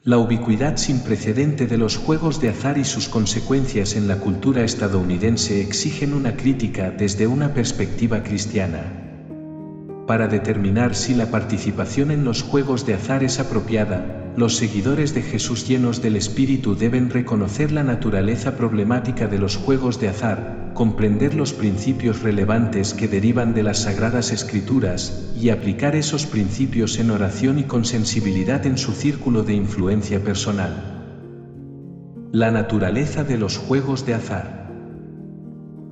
La ubicuidad sin precedente de los juegos de azar y sus consecuencias en la cultura estadounidense exigen una crítica desde una perspectiva cristiana. Para determinar si la participación en los juegos de azar es apropiada, los seguidores de Jesús llenos del Espíritu deben reconocer la naturaleza problemática de los juegos de azar, comprender los principios relevantes que derivan de las Sagradas Escrituras, y aplicar esos principios en oración y con sensibilidad en su círculo de influencia personal. La naturaleza de los juegos de azar.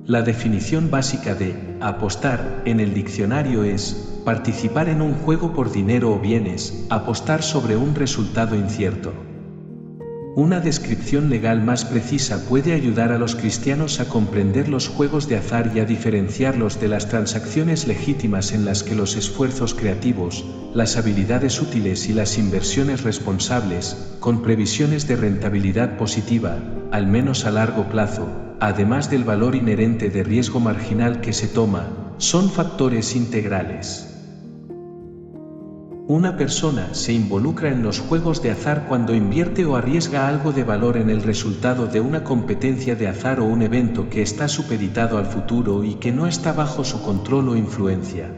La definición básica de apostar en el diccionario es participar en un juego por dinero o bienes, apostar sobre un resultado incierto. Una descripción legal más precisa puede ayudar a los cristianos a comprender los juegos de azar y a diferenciarlos de las transacciones legítimas en las que los esfuerzos creativos, las habilidades útiles y las inversiones responsables, con previsiones de rentabilidad positiva, al menos a largo plazo, además del valor inherente de riesgo marginal que se toma, son factores integrales. Una persona se involucra en los juegos de azar cuando invierte o arriesga algo de valor en el resultado de una competencia de azar o un evento que está supeditado al futuro y que no está bajo su control o influencia.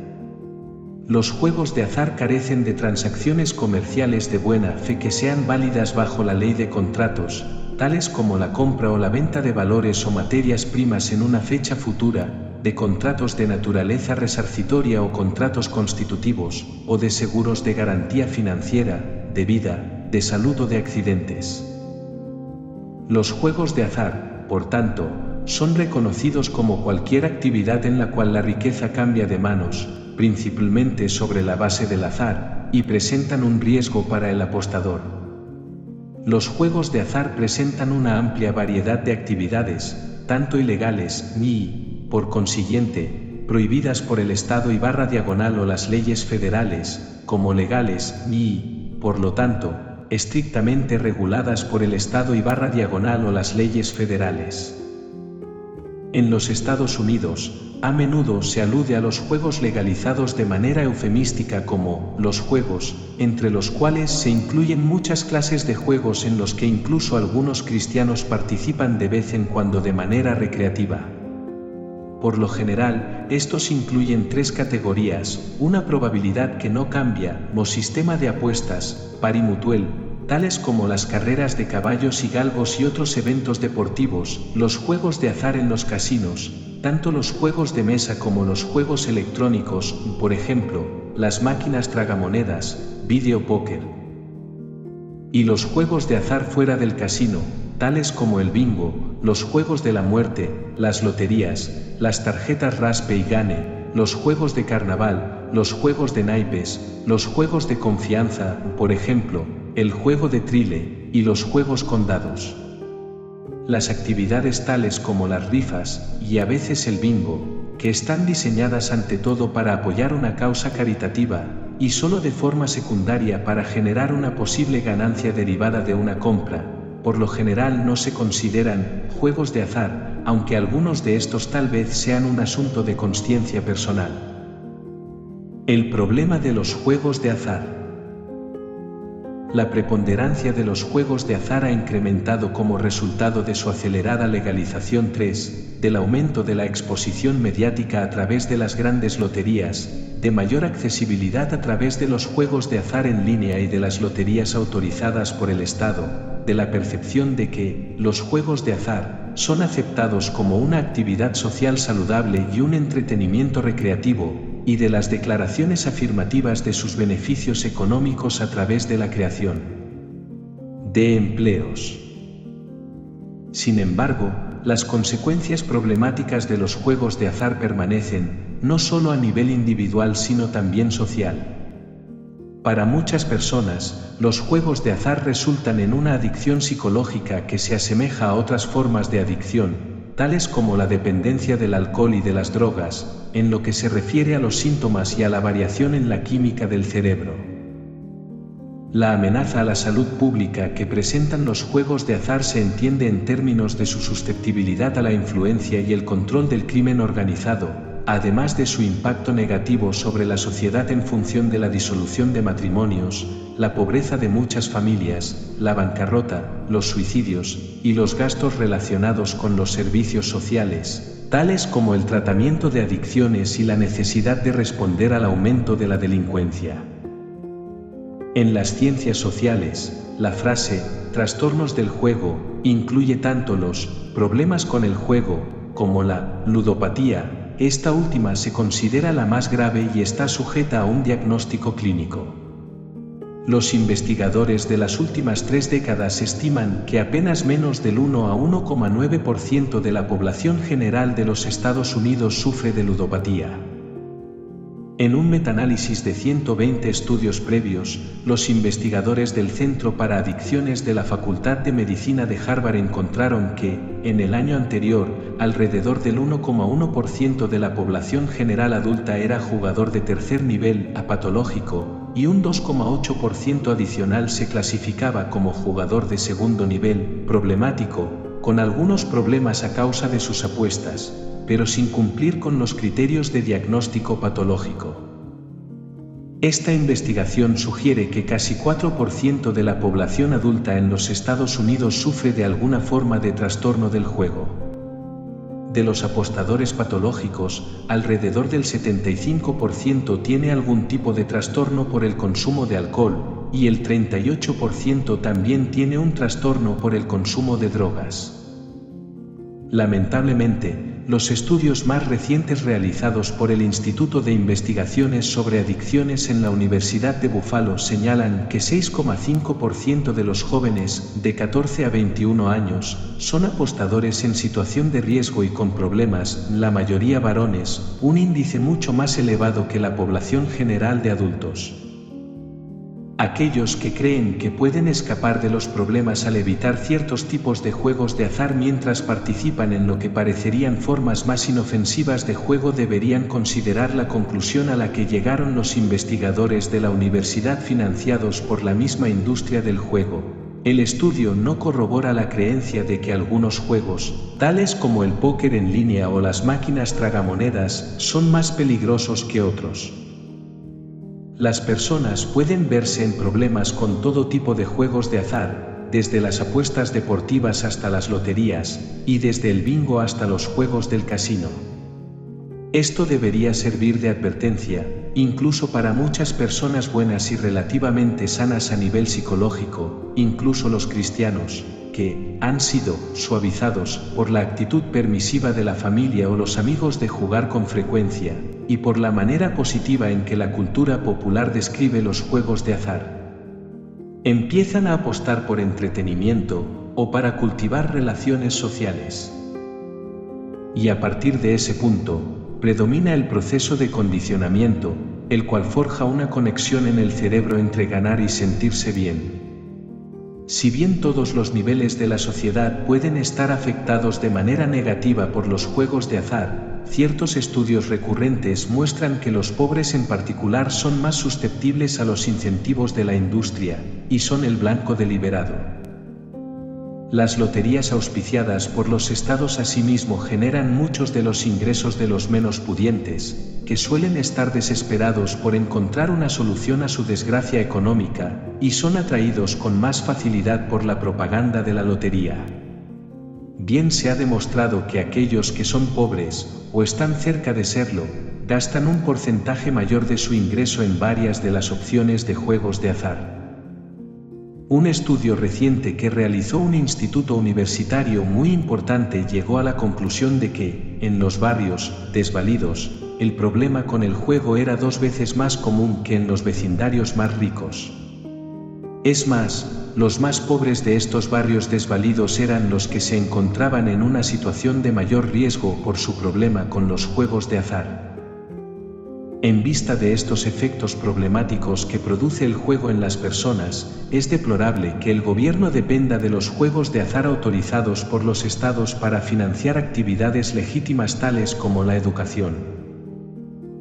Los juegos de azar carecen de transacciones comerciales de buena fe que sean válidas bajo la ley de contratos, tales como la compra o la venta de valores o materias primas en una fecha futura, de contratos de naturaleza resarcitoria o contratos constitutivos, o de seguros de garantía financiera, de vida, de salud o de accidentes. Los juegos de azar, por tanto, son reconocidos como cualquier actividad en la cual la riqueza cambia de manos, principalmente sobre la base del azar, y presentan un riesgo para el apostador. Los juegos de azar presentan una amplia variedad de actividades, tanto ilegales, ni, por consiguiente, prohibidas por el Estado /diagonal o las leyes federales, como legales, ni, por lo tanto, estrictamente reguladas por el Estado /diagonal o las leyes federales. En los Estados Unidos, a menudo se alude a los juegos legalizados de manera eufemística como los juegos, entre los cuales se incluyen muchas clases de juegos en los que incluso algunos cristianos participan de vez en cuando de manera recreativa. Por lo general, estos incluyen tres categorías: una probabilidad que no cambia, o sistema de apuestas, parimutuel, tales como las carreras de caballos y galgos y otros eventos deportivos, los juegos de azar en los casinos, tanto los juegos de mesa como los juegos electrónicos, por ejemplo, las máquinas tragamonedas, video póker, y los juegos de azar fuera del casino, tales como el bingo, los juegos de la muerte, las loterías, las tarjetas raspe y gane, los juegos de carnaval, los juegos de naipes, los juegos de confianza, por ejemplo, el juego de trile, y los juegos con dados. Las actividades tales como las rifas, y a veces el bingo, que están diseñadas ante todo para apoyar una causa caritativa, y solo de forma secundaria para generar una posible ganancia derivada de una compra, por lo general no se consideran juegos de azar, aunque algunos de estos tal vez sean un asunto de consciencia personal. El problema de los juegos de azar. La preponderancia de los juegos de azar ha incrementado como resultado de su acelerada legalización. 3. Del aumento de la exposición mediática a través de las grandes loterías, de mayor accesibilidad a través de los juegos de azar en línea y de las loterías autorizadas por el Estado, de la percepción de que los juegos de azar son aceptados como una actividad social saludable y un entretenimiento recreativo, y de las declaraciones afirmativas de sus beneficios económicos a través de la creación de empleos. Sin embargo, las consecuencias problemáticas de los juegos de azar permanecen, no solo a nivel individual sino también social. Para muchas personas, los juegos de azar resultan en una adicción psicológica que se asemeja a otras formas de adicción, tales como la dependencia del alcohol y de las drogas, en lo que se refiere a los síntomas y a la variación en la química del cerebro. La amenaza a la salud pública que presentan los juegos de azar se entiende en términos de su susceptibilidad a la influencia y el control del crimen organizado, además de su impacto negativo sobre la sociedad en función de la disolución de matrimonios, la pobreza de muchas familias, la bancarrota, los suicidios y los gastos relacionados con los servicios sociales, tales como el tratamiento de adicciones y la necesidad de responder al aumento de la delincuencia. En las ciencias sociales, la frase trastornos del juego incluye tanto los problemas con el juego como la ludopatía. Esta última se considera la más grave y está sujeta a un diagnóstico clínico. Los investigadores de las últimas 3 décadas estiman que apenas menos del 1 a 1,9% de la población general de los Estados Unidos sufre de ludopatía. En un metaanálisis de 120 estudios previos, los investigadores del Centro para Adicciones de la Facultad de Medicina de Harvard encontraron que, en el año anterior, alrededor del 1,1% de la población general adulta era jugador de tercer nivel apatológico, y un 2,8% adicional se clasificaba como jugador de segundo nivel problemático, con algunos problemas a causa de sus apuestas, pero sin cumplir con los criterios de diagnóstico patológico. Esta investigación sugiere que casi 4% de la población adulta en los Estados Unidos sufre de alguna forma de trastorno del juego. De los apostadores patológicos, alrededor del 75% tiene algún tipo de trastorno por el consumo de alcohol, y el 38% también tiene un trastorno por el consumo de drogas. Lamentablemente, los estudios más recientes realizados por el Instituto de Investigaciones sobre Adicciones en la Universidad de Buffalo señalan que 6,5% de los jóvenes de 14 a 21 años son apostadores en situación de riesgo y con problemas, la mayoría varones, un índice mucho más elevado que la población general de adultos. Aquellos que creen que pueden escapar de los problemas al evitar ciertos tipos de juegos de azar mientras participan en lo que parecerían formas más inofensivas de juego deberían considerar la conclusión a la que llegaron los investigadores de la universidad financiados por la misma industria del juego. El estudio no corrobora la creencia de que algunos juegos, tales como el póker en línea o las máquinas tragamonedas, son más peligrosos que otros. Las personas pueden verse en problemas con todo tipo de juegos de azar, desde las apuestas deportivas hasta las loterías, y desde el bingo hasta los juegos del casino. Esto debería servir de advertencia, incluso para muchas personas buenas y relativamente sanas a nivel psicológico, incluso los cristianos, que han sido suavizados por la actitud permisiva de la familia o los amigos de jugar con frecuencia, y por la manera positiva en que la cultura popular describe los juegos de azar. Empiezan a apostar por entretenimiento o para cultivar relaciones sociales. Y a partir de ese punto, predomina el proceso de condicionamiento, el cual forja una conexión en el cerebro entre ganar y sentirse bien. Si bien todos los niveles de la sociedad pueden estar afectados de manera negativa por los juegos de azar, ciertos estudios recurrentes muestran que los pobres en particular son más susceptibles a los incentivos de la industria, y son el blanco deliberado. Las loterías auspiciadas por los estados asimismo generan muchos de los ingresos de los menos pudientes, que suelen estar desesperados por encontrar una solución a su desgracia económica, y son atraídos con más facilidad por la propaganda de la lotería. Bien se ha demostrado que aquellos que son pobres, o están cerca de serlo, gastan un porcentaje mayor de su ingreso en varias de las opciones de juegos de azar. Un estudio reciente que realizó un instituto universitario muy importante llegó a la conclusión de que, en los barrios desvalidos, el problema con el juego era 2 veces más común que en los vecindarios más ricos. Es más, los más pobres de estos barrios desvalidos eran los que se encontraban en una situación de mayor riesgo por su problema con los juegos de azar. En vista de estos efectos problemáticos que produce el juego en las personas, es deplorable que el gobierno dependa de los juegos de azar autorizados por los estados para financiar actividades legítimas tales como la educación.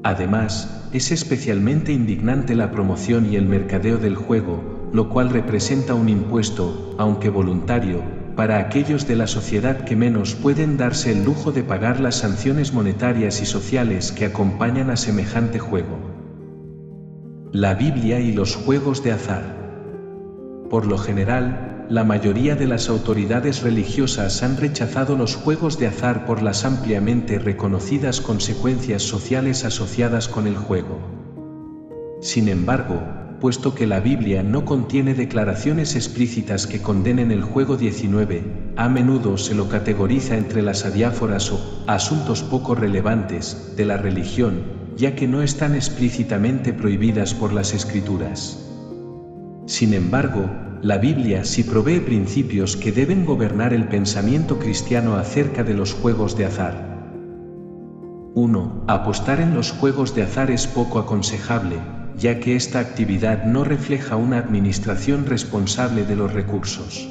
Además, es especialmente indignante la promoción y el mercadeo del juego, lo cual representa un impuesto, aunque voluntario, para aquellos de la sociedad que menos pueden darse el lujo de pagar las sanciones monetarias y sociales que acompañan a semejante juego. La Biblia y los juegos de azar. Por lo general, la mayoría de las autoridades religiosas han rechazado los juegos de azar por las ampliamente reconocidas consecuencias sociales asociadas con el juego. Sin embargo, puesto que la Biblia no contiene declaraciones explícitas que condenen el juego 19, a menudo se lo categoriza entre las adiáforas o asuntos poco relevantes de la religión, ya que no están explícitamente prohibidas por las Escrituras. Sin embargo, la Biblia sí provee principios que deben gobernar el pensamiento cristiano acerca de los juegos de azar. 1. Apostar en los juegos de azar es poco aconsejable, ya que esta actividad no refleja una administración responsable de los recursos.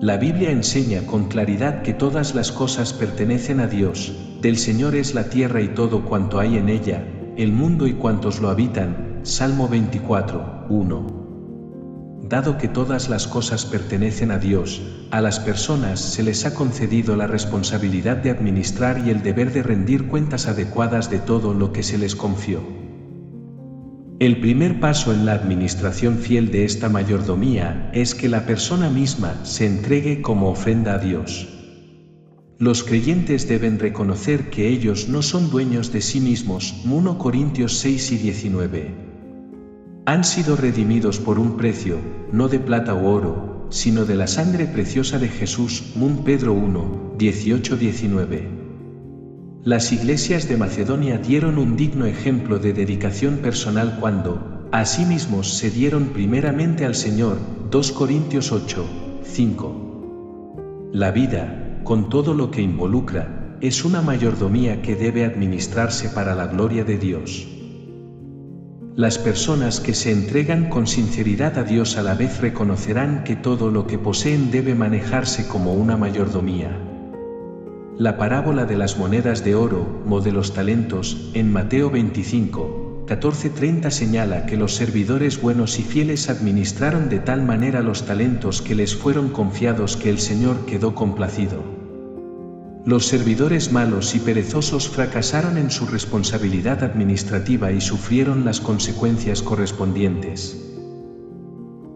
La Biblia enseña con claridad que todas las cosas pertenecen a Dios, del Señor es la tierra y todo cuanto hay en ella, el mundo y cuantos lo habitan, Salmo 24, 1. Dado que todas las cosas pertenecen a Dios, a las personas se les ha concedido la responsabilidad de administrar y el deber de rendir cuentas adecuadas de todo lo que se les confió. El primer paso en la administración fiel de esta mayordomía es que la persona misma se entregue como ofrenda a Dios. Los creyentes deben reconocer que ellos no son dueños de sí mismos, 1 Corintios 6 y 19. Han sido redimidos por un precio, no de plata u oro, sino de la sangre preciosa de Jesús, 1 Pedro 1, 18-19. Las iglesias de Macedonia dieron un digno ejemplo de dedicación personal cuando, a sí mismos se dieron primeramente al Señor, 2 Corintios 8, 5. La vida, con todo lo que involucra, es una mayordomía que debe administrarse para la gloria de Dios. Las personas que se entregan con sinceridad a Dios a la vez reconocerán que todo lo que poseen debe manejarse como una mayordomía. La parábola de las monedas de oro, o de los talentos, en Mateo 25, 14-30 señala que los servidores buenos y fieles administraron de tal manera los talentos que les fueron confiados que el Señor quedó complacido. Los servidores malos y perezosos fracasaron en su responsabilidad administrativa y sufrieron las consecuencias correspondientes.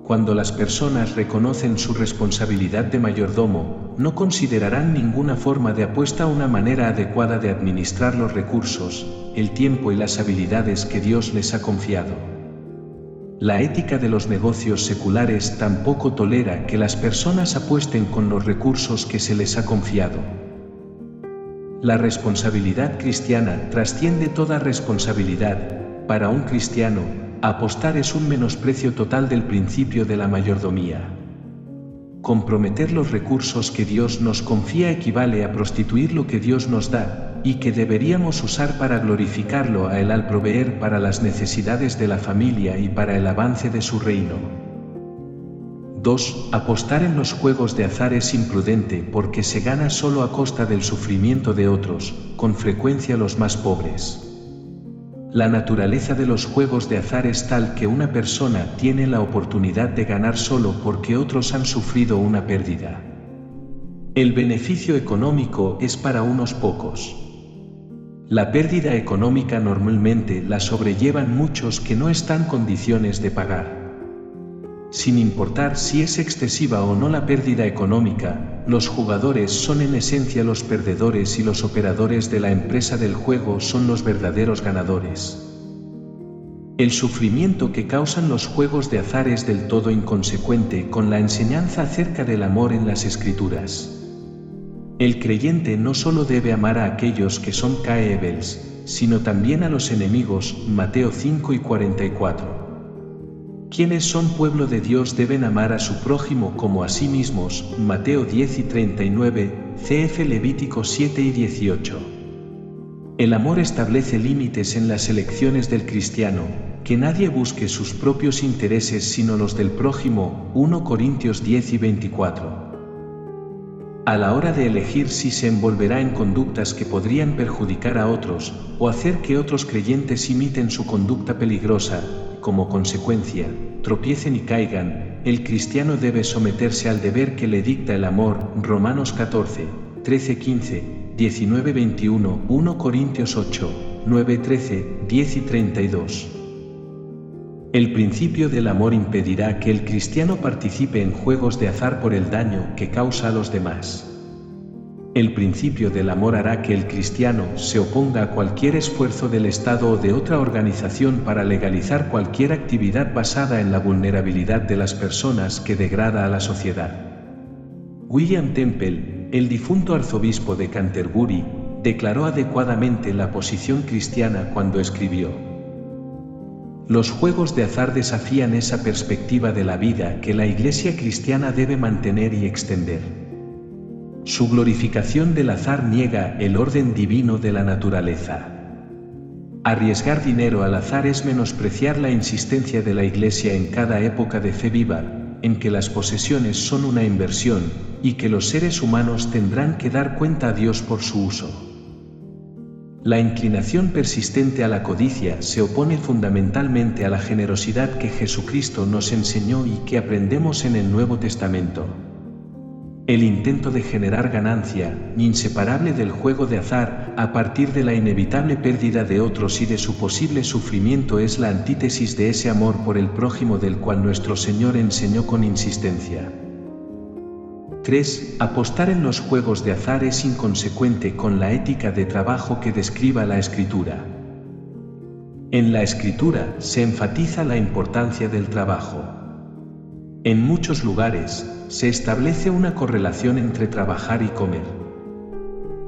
Cuando las personas reconocen su responsabilidad de mayordomo, no considerarán ninguna forma de apuesta una manera adecuada de administrar los recursos, el tiempo y las habilidades que Dios les ha confiado. La ética de los negocios seculares tampoco tolera que las personas apuesten con los recursos que se les ha confiado. La responsabilidad cristiana trasciende toda responsabilidad. Para un cristiano, apostar es un menosprecio total del principio de la mayordomía. Comprometer los recursos que Dios nos confía equivale a prostituir lo que Dios nos da, y que deberíamos usar para glorificarlo a Él al proveer para las necesidades de la familia y para el avance de su reino. 2. Apostar en los juegos de azar es imprudente porque se gana solo a costa del sufrimiento de otros, con frecuencia los más pobres. La naturaleza de los juegos de azar es tal que una persona tiene la oportunidad de ganar solo porque otros han sufrido una pérdida. El beneficio económico es para unos pocos. La pérdida económica normalmente la sobrellevan muchos que no están en condiciones de pagar. Sin importar si es excesiva o no la pérdida económica, los jugadores son en esencia los perdedores y los operadores de la empresa del juego son los verdaderos ganadores. El sufrimiento que causan los juegos de azar es del todo inconsecuente con la enseñanza acerca del amor en las Escrituras. El creyente no solo debe amar a aquellos que son caebels, sino también a los enemigos, Mateo 5 y 44. Quienes son pueblo de Dios deben amar a su prójimo como a sí mismos, Mateo 10 y 39, cf. Levítico 7 y 18. El amor establece límites en las elecciones del cristiano, que nadie busque sus propios intereses sino los del prójimo, 1 Corintios 10 y 24. A la hora de elegir si se envolverá en conductas que podrían perjudicar a otros, o hacer que otros creyentes imiten su conducta peligrosa, como consecuencia, tropiecen y caigan, el cristiano debe someterse al deber que le dicta el amor, Romanos 14, 13-15, 19-21, 1 Corintios 8, 9-13, 10 y 32. El principio del amor impedirá que el cristiano participe en juegos de azar por el daño que causa a los demás. El principio del amor hará que el cristiano se oponga a cualquier esfuerzo del Estado o de otra organización para legalizar cualquier actividad basada en la vulnerabilidad de las personas que degrada a la sociedad. William Temple, el difunto arzobispo de Canterbury, declaró adecuadamente la posición cristiana cuando escribió: los juegos de azar desafían esa perspectiva de la vida que la Iglesia cristiana debe mantener y extender. Su glorificación del azar niega el orden divino de la naturaleza. Arriesgar dinero al azar es menospreciar la insistencia de la Iglesia en cada época de fe viva, en que las posesiones son una inversión, y que los seres humanos tendrán que dar cuenta a Dios por su uso. La inclinación persistente a la codicia se opone fundamentalmente a la generosidad que Jesucristo nos enseñó y que aprendemos en el Nuevo Testamento. El intento de generar ganancia, inseparable del juego de azar, a partir de la inevitable pérdida de otros y de su posible sufrimiento, es la antítesis de ese amor por el prójimo del cual nuestro Señor enseñó con insistencia. 3. Apostar en los juegos de azar es inconsecuente con la ética de trabajo que describa la Escritura. En la Escritura se enfatiza la importancia del trabajo. En muchos lugares se establece una correlación entre trabajar y comer.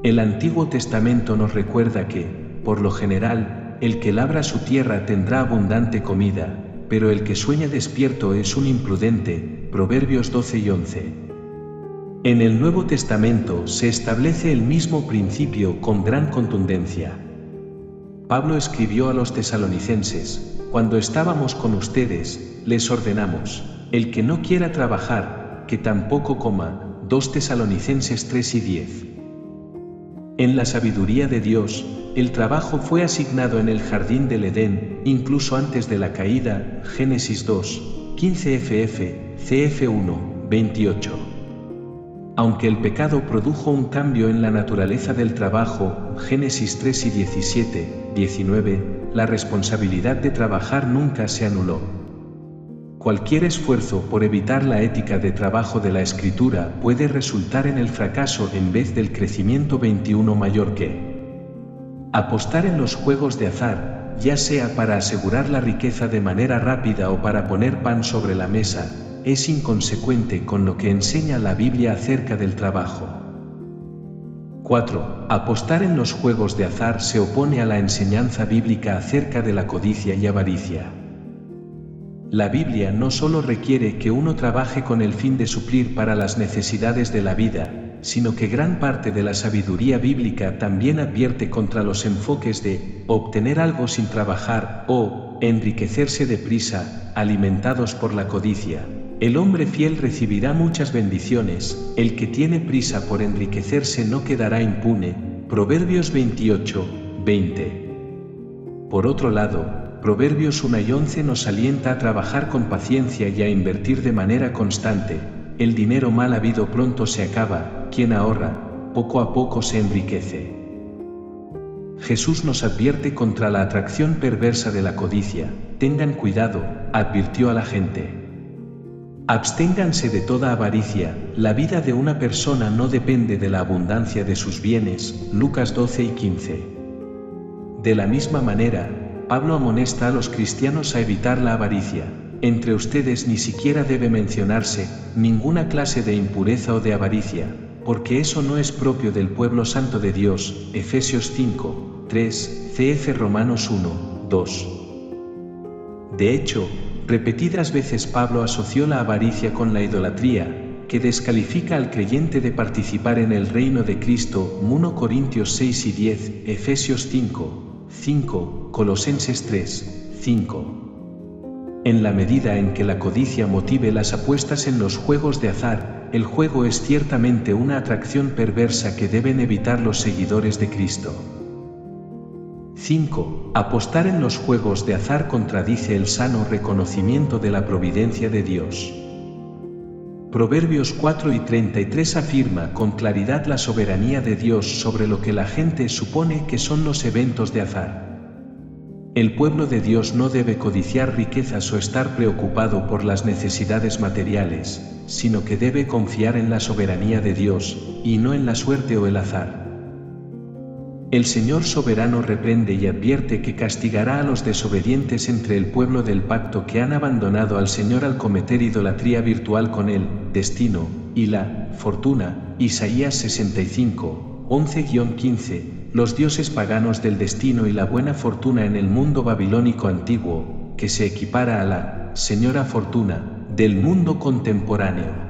El Antiguo Testamento nos recuerda que, por lo general, el que labra su tierra tendrá abundante comida, pero el que sueña despierto es un imprudente. Proverbios 12 y 11. En el Nuevo Testamento se establece el mismo principio con gran contundencia. Pablo escribió a los tesalonicenses: cuando estábamos con ustedes, les ordenamos, el que no quiera trabajar, que tampoco coma. 2 Tesalonicenses 3 y 10. En la sabiduría de Dios, el trabajo fue asignado en el jardín del Edén, incluso antes de la caída. Génesis 2, 15 ff, cf 1, 28. Aunque el pecado produjo un cambio en la naturaleza del trabajo, Génesis 3 y 17, 19, la responsabilidad de trabajar nunca se anuló. Cualquier esfuerzo por evitar la ética de trabajo de la Escritura puede resultar en el fracaso en vez del crecimiento 21 mayor que. Apostar en los juegos de azar, ya sea para asegurar la riqueza de manera rápida o para poner pan sobre la mesa, es inconsecuente con lo que enseña la Biblia acerca del trabajo. 4. Apostar en los juegos de azar se opone a la enseñanza bíblica acerca de la codicia y avaricia. La Biblia no solo requiere que uno trabaje con el fin de suplir para las necesidades de la vida, sino que gran parte de la sabiduría bíblica también advierte contra los enfoques de obtener algo sin trabajar o enriquecerse deprisa, alimentados por la codicia. El hombre fiel recibirá muchas bendiciones, el que tiene prisa por enriquecerse no quedará impune. Proverbios 28, 20. Por otro lado, Proverbios 1 y 11 nos alienta a trabajar con paciencia y a invertir de manera constante. El dinero mal habido pronto se acaba, quien ahorra, poco a poco se enriquece. Jesús nos advierte contra la atracción perversa de la codicia. Tengan cuidado, advirtió a la gente. Absténganse de toda avaricia, la vida de una persona no depende de la abundancia de sus bienes. Lucas 12 y 15. De la misma manera, Pablo amonesta a los cristianos a evitar la avaricia. Entre ustedes ni siquiera debe mencionarse ninguna clase de impureza o de avaricia, porque eso no es propio del pueblo santo de Dios. Efesios 5, 3, cf. Romanos 1, 2. De hecho, repetidas veces Pablo asoció la avaricia con la idolatría, que descalifica al creyente de participar en el reino de Cristo. 1 Corintios 6 y 10, Efesios 5, 5, Colosenses 3, 5. En la medida en que la codicia motive las apuestas en los juegos de azar, el juego es ciertamente una atracción perversa que deben evitar los seguidores de Cristo. 5. Apostar en los juegos de azar contradice el sano reconocimiento de la providencia de Dios. Proverbios 4 y 33 afirma con claridad la soberanía de Dios sobre lo que la gente supone que son los eventos de azar. El pueblo de Dios no debe codiciar riquezas o estar preocupado por las necesidades materiales, sino que debe confiar en la soberanía de Dios, y no en la suerte o el azar. El Señor soberano reprende y advierte que castigará a los desobedientes entre el pueblo del pacto que han abandonado al Señor al cometer idolatría virtual con el destino y la fortuna. Isaías 65, 11-15. Los dioses paganos del destino y la buena fortuna en el mundo babilónico antiguo, que se equipara a la señora fortuna del mundo contemporáneo.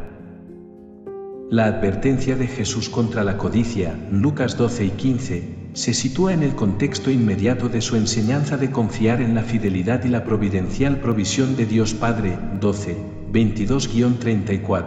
La advertencia de Jesús contra la codicia, Lucas 12 y 15, se sitúa en el contexto inmediato de su enseñanza de confiar en la fidelidad y la providencial provisión de Dios Padre, 12, 22-34.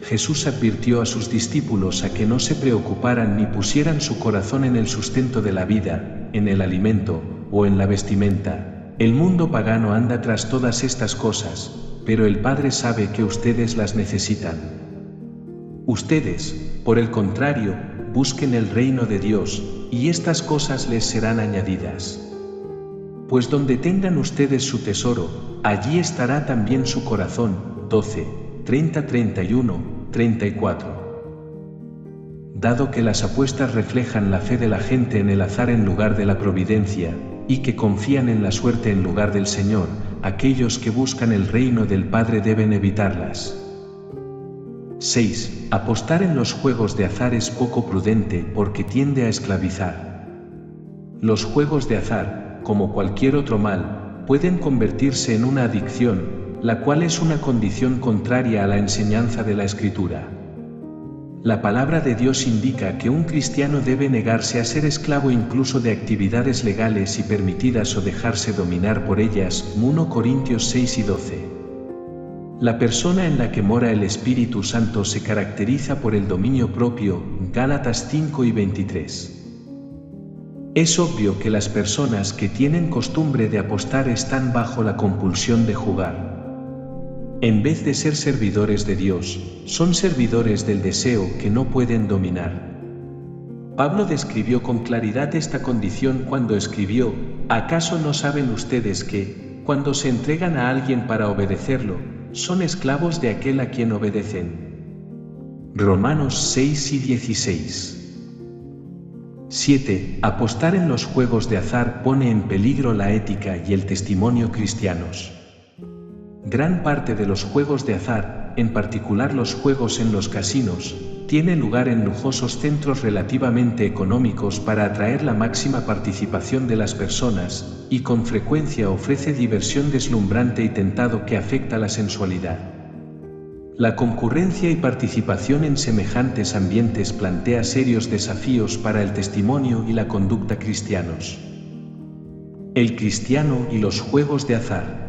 Jesús advirtió a sus discípulos a que no se preocuparan ni pusieran su corazón en el sustento de la vida, en el alimento, o en la vestimenta. El mundo pagano anda tras todas estas cosas, pero el Padre sabe que ustedes las necesitan. Ustedes, por el contrario, busquen el reino de Dios, y estas cosas les serán añadidas. Pues donde tengan ustedes su tesoro, allí estará también su corazón. 12, 30-31, 34. Dado que las apuestas reflejan la fe de la gente en el azar en lugar de la providencia, y que confían en la suerte en lugar del Señor, aquellos que buscan el reino del Padre deben evitarlas. 6. Apostar en los juegos de azar es poco prudente porque tiende a esclavizar. Los juegos de azar, como cualquier otro mal, pueden convertirse en una adicción, la cual es una condición contraria a la enseñanza de la Escritura. La palabra de Dios indica que un cristiano debe negarse a ser esclavo incluso de actividades legales y permitidas o dejarse dominar por ellas. 1 Corintios 6 y 12. La persona en la que mora el Espíritu Santo se caracteriza por el dominio propio. Gálatas 5 y 23. Es obvio que las personas que tienen costumbre de apostar están bajo la compulsión de jugar. En vez de ser servidores de Dios, son servidores del deseo que no pueden dominar. Pablo describió con claridad esta condición cuando escribió: ¿acaso no saben ustedes que, cuando se entregan a alguien para obedecerlo, son esclavos de aquel a quien obedecen? Romanos 6 y 16. 7. Apostar en los juegos de azar pone en peligro la ética y el testimonio cristianos. Gran parte de los juegos de azar, en particular los juegos en los casinos, tiene lugar en lujosos centros relativamente económicos para atraer la máxima participación de las personas, y con frecuencia ofrece diversión deslumbrante y tentado que afecta la sensualidad. La concurrencia y participación en semejantes ambientes plantea serios desafíos para el testimonio y la conducta cristianos. El cristiano y los juegos de azar.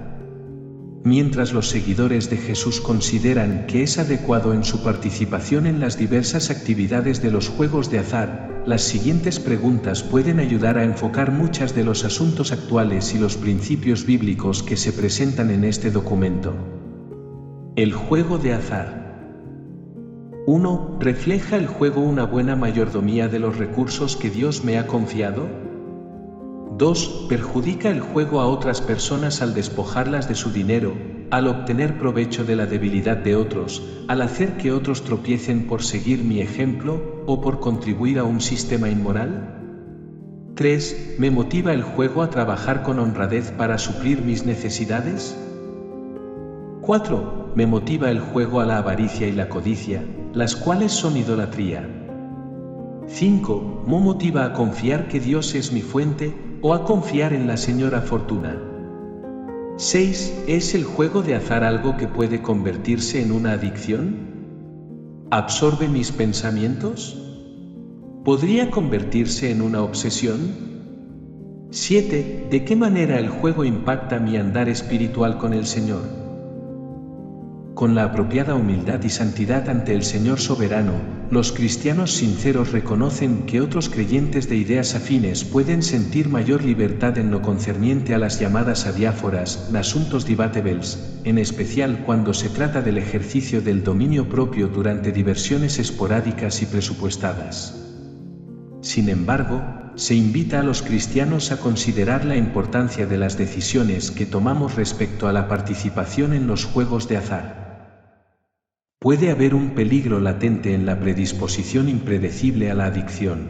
Mientras los seguidores de Jesús consideran que es adecuado en su participación en las diversas actividades de los juegos de azar, las siguientes preguntas pueden ayudar a enfocar muchos de los asuntos actuales y los principios bíblicos que se presentan en este documento. El juego de azar. 1. ¿Refleja el juego una buena mayordomía de los recursos que Dios me ha confiado? 2. ¿Perjudica el juego a otras personas al despojarlas de su dinero, al obtener provecho de la debilidad de otros, al hacer que otros tropiecen por seguir mi ejemplo, o por contribuir a un sistema inmoral? 3. ¿Me motiva el juego a trabajar con honradez para suplir mis necesidades? 4. ¿Me motiva el juego a la avaricia y la codicia, las cuales son idolatría? 5. ¿Me motiva a confiar que Dios es mi fuente, o a confiar en la señora fortuna? 6. ¿Es el juego de azar algo que puede convertirse en una adicción? ¿Absorbe mis pensamientos? ¿Podría convertirse en una obsesión? 7. ¿De qué manera el juego impacta mi andar espiritual con el Señor? Con la apropiada humildad y santidad ante el Señor soberano, los cristianos sinceros reconocen que otros creyentes de ideas afines pueden sentir mayor libertad en lo concerniente a las llamadas adiáforas, asuntos debatebles, en especial cuando se trata del ejercicio del dominio propio durante diversiones esporádicas y presupuestadas. Sin embargo, se invita a los cristianos a considerar la importancia de las decisiones que tomamos respecto a la participación en los juegos de azar. Puede haber un peligro latente en la predisposición impredecible a la adicción.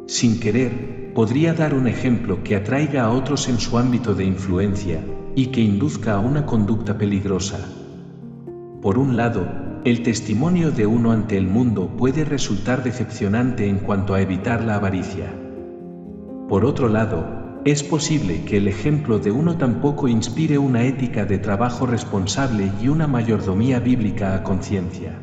Sin querer, podría dar un ejemplo que atraiga a otros en su ámbito de influencia, y que induzca a una conducta peligrosa. Por un lado, el testimonio de uno ante el mundo puede resultar decepcionante en cuanto a evitar la avaricia. Por otro lado, es posible que el ejemplo de uno tampoco inspire una ética de trabajo responsable y una mayordomía bíblica a conciencia.